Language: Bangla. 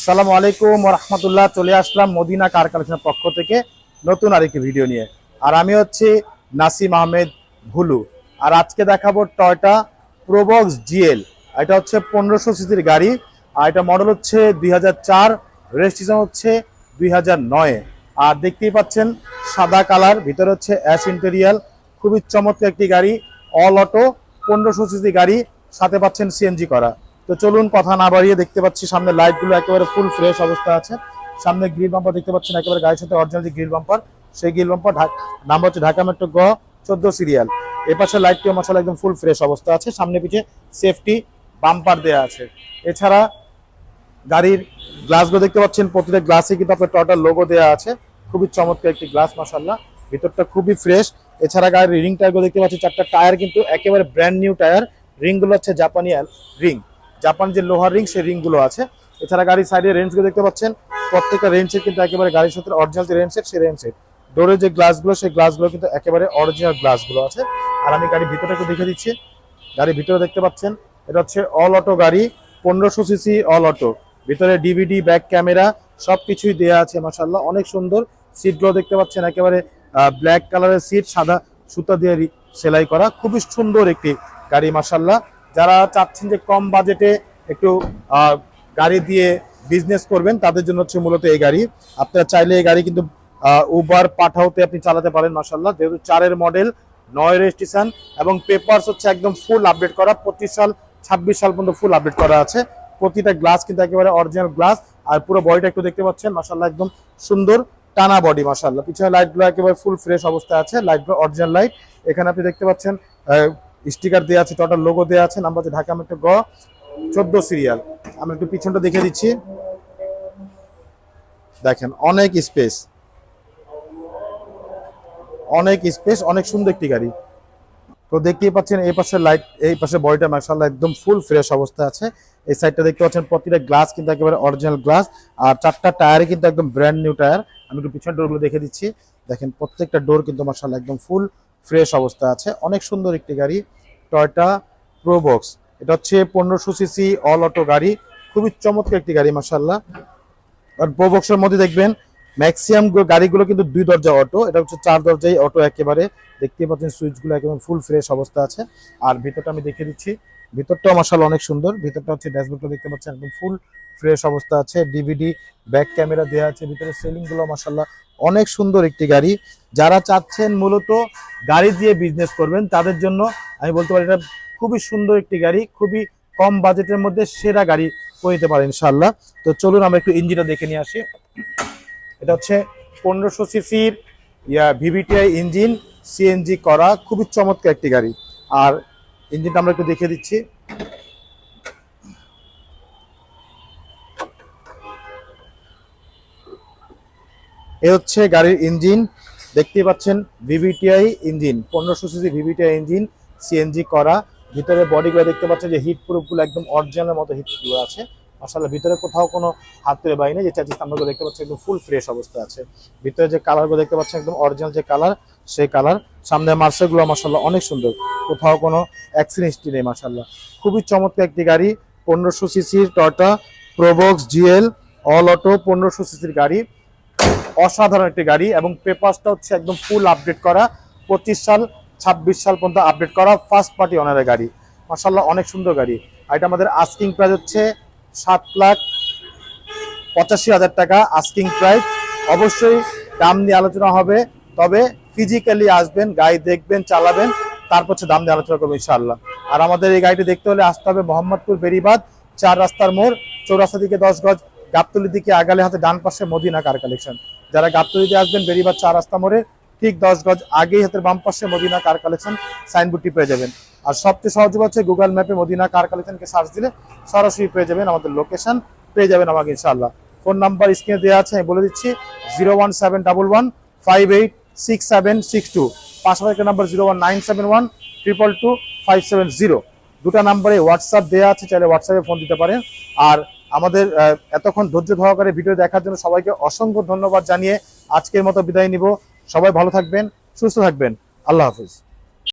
আসসালামু আলাইকুম ওয়া রাহমাতুল্লাহ। চলে আসলাম মদিনা কার কালেকশনের পক্ষ থেকে নতুন আরেকটি ভিডিও নিয়ে। আর আমি হচ্ছি নাসিম আহমেদ ভুলু। আর আজকে দেখাবো টয়োটা প্রোবক্স জিএল। এটা হচ্ছে 1500 সিসির গাড়ি। আর এটা মডেল হচ্ছে 2004, রেজিস্ট্রেশন হচ্ছে 2009। আর দেখতেই পাচ্ছেন সাদা কালার, ভিতরে হচ্ছে অ্যাশ ইন্টেরিয়াল। খুবই চমৎকার একটি গাড়ি, অল অটো 1500 সিসি গাড়ি, সাথে পাচ্ছেন সিএনজি করা। তো চলুন কথা না বাড়িয়ে, দেখতে পাচ্ছি সামনে লাইটগুলো একেবারে ফুল ফ্রেশ অবস্থা আছে। সামনে গ্রিল বাম্পার দেখতে পাচ্ছেন একেবারে গাড়ির সাথে অরিজিনাল যে গ্রিল বাম্পার, সেই গ্রিল বাম্পার নাম্বার হচ্ছে ঢাকা মেট্রো গ 14 সিরিয়াল। এ পাশে লাইটটিও মাশাআল্লাহ একদম ফুল ফ্রেশ অবস্থা আছে। সামনে পিছে সেফটি বাম্পার দেওয়া আছে। এছাড়া গাড়ির গ্লাসগুলো দেখতে পাচ্ছেন, প্রতিটা গ্লাসে কিন্তু আপনার টয়োটার লোগো দেওয়া আছে। খুবই চমৎকার একটি গ্লাস মাশাআল্লাহ, ভিতরটা খুবই ফ্রেশ। এছাড়া গাড়ির রিং টায়ারগুলো দেখতে পাচ্ছি, চারটা টায়ার কিন্তু একেবারে ব্র্যান্ড নিউ টায়ার। রিংগুলো হচ্ছে জাপানি রিং, জাপান যে লোহার রিং, সেই রিংগুলো আছে। এছাড়া গাড়ির সাইডে রেঞ্জগুলো দেখতে পাচ্ছেন, প্রত্যেকটা রেঞ্জের কিন্তু একেবারে গাড়ির সাথে অরিজিনাল যে রেঞ্জ সেট, সেই রেঞ্জ সেট। ডোরের যে গ্লাসগুলো, সেই গ্লাসগুলো কিন্তু একেবারে অরিজিনাল গ্লাসগুলো আছে। আর আমি গাড়ির ভিতরে একটু দেখে দিচ্ছি। গাড়ির ভিতরে দেখতে পাচ্ছেন এটা হচ্ছে অল অটো গাড়ি, 1500 সিসি অল অটো। ভিতরে ডিভিডি, ব্যাক ক্যামেরা সবকিছুই দেওয়া আছে মাশাআল্লাহ, অনেক সুন্দর। সিটগুলো দেখতে পাচ্ছেন একেবারে ব্ল্যাক কালারের সিট, সাদা সুতা দিয়ে সেলাই করা। খুবই সুন্দর একটি গাড়ি মাশাআল্লাহ। যারা চাচ্ছেন যে কম বাজেটে একটু গাড়ি দিয়ে বিজনেস করবেন, তাদের জন্য হচ্ছে মূলত এই গাড়ি। আপনারা চাইলে এই গাড়ি কিন্তু উবার পাঠাওতে আপনি চালাতে পারেন মাশাআল্লাহ। যেহেতু 4-এর মডেল, 9 রেজিস্ট্রেশন এবং পেপারস হচ্ছে একদম ফুল আপডেট করা। 25 সাল 26 সাল পর্যন্ত ফুল আপডেট করা আছে। প্রতিটা গ্লাস কিন্তু একেবারে অরিজিনাল গ্লাস। আর পুরো বডিটা একটু দেখতে পাচ্ছেন মাশাআল্লাহ, একদম সুন্দর টানা বডি মাশাআল্লাহ। পিছনে লাইটগুলো একেবারে ফুল ফ্রেশ অবস্থায় আছে, লাইটগুলো অরিজিনাল লাইট। এখানে আপনি দেখতে পাচ্ছেন স্টিকার দেওয়া আছে, টোটাল লোগো দেওয়া আছে, নাম্বার হচ্ছে ঢাকা মেট্রো গ 14 সিরিয়াল। আমি একটু পিছনটা দেখে দিচ্ছি, দেখেন অনেক স্পেস, অনেক স্পেস, অনেক সুন্দর একটি গাড়ি। তো দেখতেই পাচ্ছেন এই পাশে লাইট, এই পাশে বডিটা মাশাআল্লাহ একদম ফুল ফ্রেশ অবস্থা আছে। এই সাইডটা দেখতে পাচ্ছেন প্রতিটা গ্লাস কিন্তু একেবারে অরিজিনাল গ্লাস। আর চারটা টায়ারে কিন্তু একদম ব্র্যান্ড নিউ টায়ার। আমি একটু পিছনের ডোরগুলো দেখে দিচ্ছি, দেখেন প্রত্যেকটা ডোর কিন্তু মাশাআল্লাহ একদম ফুল ফ্রেশ অবস্থা আছে। অনেক সুন্দর একটি গাড়ি, টয়োটা প্রোবক্স। এটা হচ্ছে 1500 সিসি অল অটো গাড়ি, খুবই চমৎকার একটি গাড়ি মাশাআল্লাহ। আর প্রোবক্সের মধ্যে দেখবেন ম্যাক্সিমাম গাড়িগুলো কিন্তু 2 দরজা অটো, এটা হচ্ছে 4 দরজাই অটো একেবারে। দেখতেই পাচ্ছেন সুইচগুলো একদম ফুল ফ্রেশ অবস্থা আছে। আর ভিতরটা আমি দেখে দিচ্ছি, ভিতরটাও মাশাআল্লাহ অনেক সুন্দর। ভিতরটা হচ্ছে ড্যাশবোর্ডটা দেখতে পাচ্ছেন একদম ফুল ফ্রেশ অবস্থা আছে। ডিভিডি, ব্যাক ক্যামেরা দেওয়া আছে। ভিতরে সেলিংগুলো মাশাআল্লাহ অনেক সুন্দর একটি গাড়ি। যারা চাচ্ছেন মূলত গাড়ি দিয়ে বিজনেস করবেন, তাদের জন্য আমি বলতে পারি এটা খুবই সুন্দর একটি গাড়ি, খুবই কম বাজেটের মধ্যে সেরা গাড়ি করে নিতে পারেন ইনশাআল্লাহ। তো চলুন আমরা একটু ইঞ্জিনটা দেখে নিয়ে আসি। এটা হচ্ছে 1500 সিসির ভিভিটিআই ইঞ্জিন, সিএনজি করা, খুবই চমৎকার একটি গাড়ি। আর ইঞ্জিনটা আমরা একটু দেখে দিচ্ছি। এ হচ্ছে গাড়ির ইঞ্জিন, দেখতেই পাচ্ছেন VVTi engine, 1500 CC VVTi engine, CNG করা। ভিতরে বডিগুলো দেখতে পাচ্ছেন যে হিট প্রুফগুলো একদম অরিজিনালের মতো হিটগুলো আছে মাশাআল্লাহ। ভিতরে কোথাও কোনো হাত তুলে বাইরে, যে চার্জিস আমরা দেখতে পাচ্ছি একদম ফুল ফ্রেশ অবস্থা আছে। ভিতরে যে কালারগুলো দেখতে পাচ্ছেন একদম অরিজিনাল যে কালার, সেই কালার। সামনে মার্সেলগুলো মাশাআল্লাহ অনেক সুন্দর, কোথাও কোনো অ্যাক্সিডেন্ট হিস্ট্রি নেই মাশাআল্লাহ। খুবই চমৎকার একটি গাড়ি, 1500 সিসির Toyota Probox GL all auto 1500 সিসির গাড়ি। অসাধারণ একটি গাড়ি এবং পেপারসটা হচ্ছে একদম ফুল আপডেট করা। 25 সাল 26 সাল পর্যন্ত আপডেট করা, ফার্স্ট পার্টি অনারের গাড়ি মাশাআল্লাহ, অনেক সুন্দর গাড়ি। আর এটা আমাদের আস্কিং প্রাইস হচ্ছে 7,85,000 টাকা আস্কিং প্রাইস। অবশ্যই দাম নিয়ে আলোচনা হবে, তবে ফিজিক্যালি আসবেন, গাড়ি দেখবেন, চালাবেন, তারপর হচ্ছে দাম নিয়ে আলোচনা করবো ইনশাআল্লাহ। আর আমাদের এই গাড়িটি দেখতে হলে আসতে হবে মোহাম্মদপুর বেরিবাদ 4 রাস্তার মোড়, চৌরাস্তা দিকে 10 গজ, গাবতলির দিকে আগালে হাতে ডান পাশে মদিনা কার কালেকশন। যারা গাবতলিতে আসবেন বেরিবাদ 4 রাস্তা মোড়ে ঠিক 10 গজ আগেই হাতের বাম পাশে মদিনা কার কালেকশন সাইনবোর্ডটি পেয়ে যাবেন। আর সবচেয়ে সহজ হচ্ছে গুগল ম্যাপে মদিনা কার কালেকশনকে সার্চ দিলে সরাসরি পেয়ে যাবেন, আমাদের লোকেশন পেয়ে যাবেন আমাকে ইনশাআল্লাহ। ফোন নাম্বার স্ক্রিনে দেওয়া আছে, আমি বলে দিচ্ছি 01711586762। পাশাপাশি একটা নাম্বার 01971222570। দুটা নাম্বারে হোয়াটসঅ্যাপ দেওয়া আছে, চাইলে হোয়াটসঅ্যাপে ফোন দিতে পারেন। আর আমাদের এতক্ষণ ধৈর্য সহকারে ভিডিও দেখার জন্য সবাইকে অসংখ্য ধন্যবাদ জানিয়ে আজকের মতো বিদায় নিব। সবাই ভালো থাকবেন, সুস্থ থাকবেন, আল্লাহ হাফিজ।